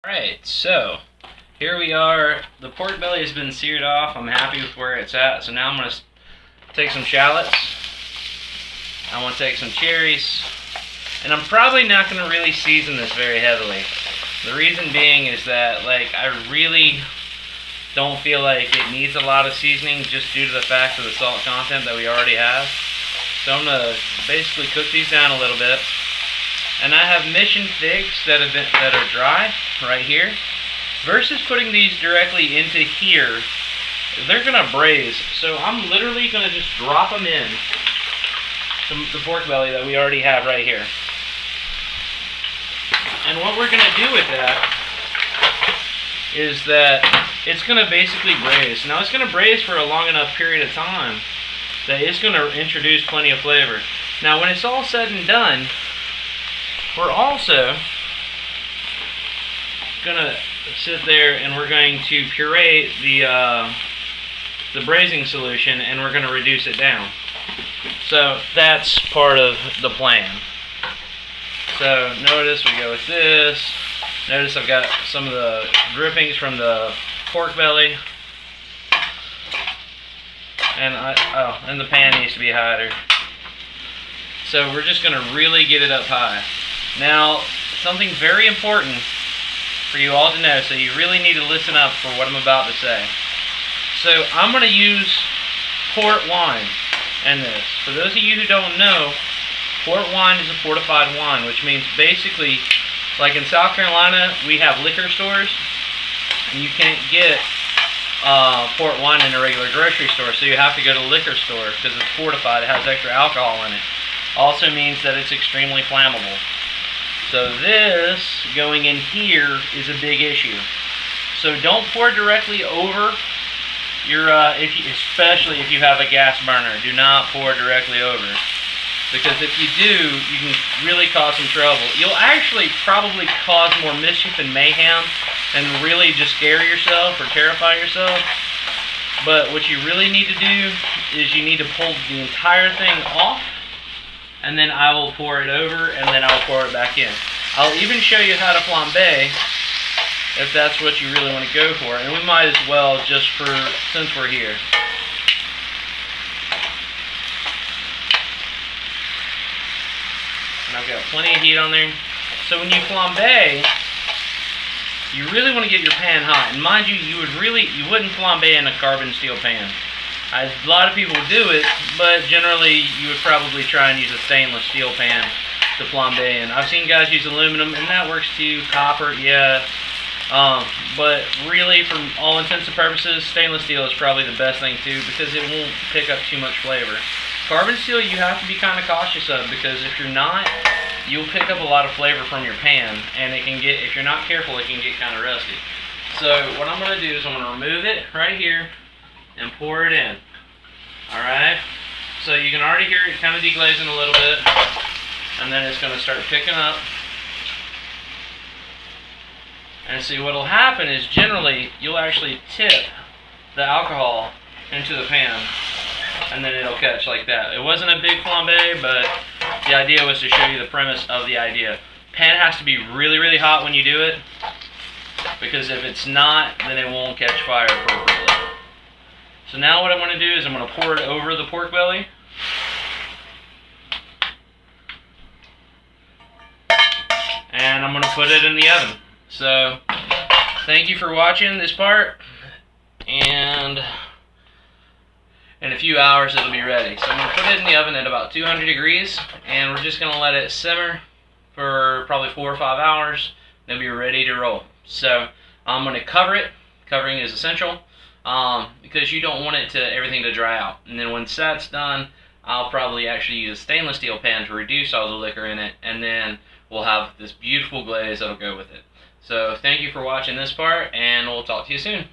Alright, so here we are. The pork belly has been seared off. I'm happy with where it's at. So now I'm going to take some shallots. I want to take some cherries. And I'm probably not going to really season this very heavily. The reason being is that I really don't feel like it needs a lot of seasoning just due to the fact of the salt content that we already have. So I'm going to basically cook these down a little bit. And I have mission figs that are dry right here. Versus putting these directly into here, they're gonna braise. So I'm literally gonna just drop them in the pork belly that we already have right here. And what we're gonna do with that is that it's gonna basically braise. Now it's gonna braise for a long enough period of time that it's gonna introduce plenty of flavor. Now when it's all said and done, we're also gonna sit there and we're going to puree the braising solution, and we're gonna reduce it down. So that's part of the plan. So notice we go with this. Notice I've got some of the drippings from the pork belly, and the pan needs to be hotter. So we're just gonna really get it up high. Now, something very important for you all to know, so you really need to listen up for what I'm about to say. So, I'm going to use port wine in this. For those of you who don't know, port wine is a fortified wine, which means basically, like in South Carolina, we have liquor stores, and you can't get port wine in a regular grocery store, so you have to go to the liquor store because it's fortified. It has extra alcohol in it. Also means that it's extremely flammable. So this going in here is a big issue. So don't pour directly over your, especially if you have a gas burner. Do not pour directly over, because if you do, you can really cause some trouble. You'll actually probably cause more mischief and mayhem and really just scare yourself or terrify yourself. But what you really need to do is you need to pull the entire thing off, and then I will pour it over, and then I'll pour it back in. I'll even show you how to flambe if that's what you really want to go for. And we might as well, just since we're here. And I've got plenty of heat on there. So when you flambe, you really want to get your pan hot. And mind you, you wouldn't flambe in a carbon steel pan. A lot of people do it, but generally you would probably try and use a stainless steel pan to flambe in. I've seen guys use aluminum, and that works too. Copper, yeah. But really, for all intents and purposes, stainless steel is probably the best thing too, because it won't pick up too much flavor. Carbon steel you have to be kind of cautious of, because if you're not, you'll pick up a lot of flavor from your pan, and it can get, if you're not careful, it can get kind of rusty. So what I'm going to do is I'm going to remove it right here and pour it in. Alright? So you can already hear it kind of deglazing a little bit, and then it's going to start picking up. And see, what will happen is generally you'll actually tip the alcohol into the pan, and then it'll catch like that. It wasn't a big flambe, but the idea was to show you the premise of the idea. Pan has to be really, really hot when you do it, because if it's not, then it won't catch fire appropriately. So now what I'm going to do is I'm going to pour it over the pork belly. And I'm going to put it in the oven. So, thank you for watching this part. And in a few hours it'll be ready. So I'm going to put it in the oven at about 200 degrees. And we're just going to let it simmer for probably 4 or 5 hours. Then be ready to roll. So, I'm going to cover it. Covering is essential. Because you don't want everything to dry out. And then once that's done, I'll probably actually use a stainless steel pan to reduce all the liquor in it, and then we'll have this beautiful glaze that'll go with it. So thank you for watching this part, and we'll talk to you soon.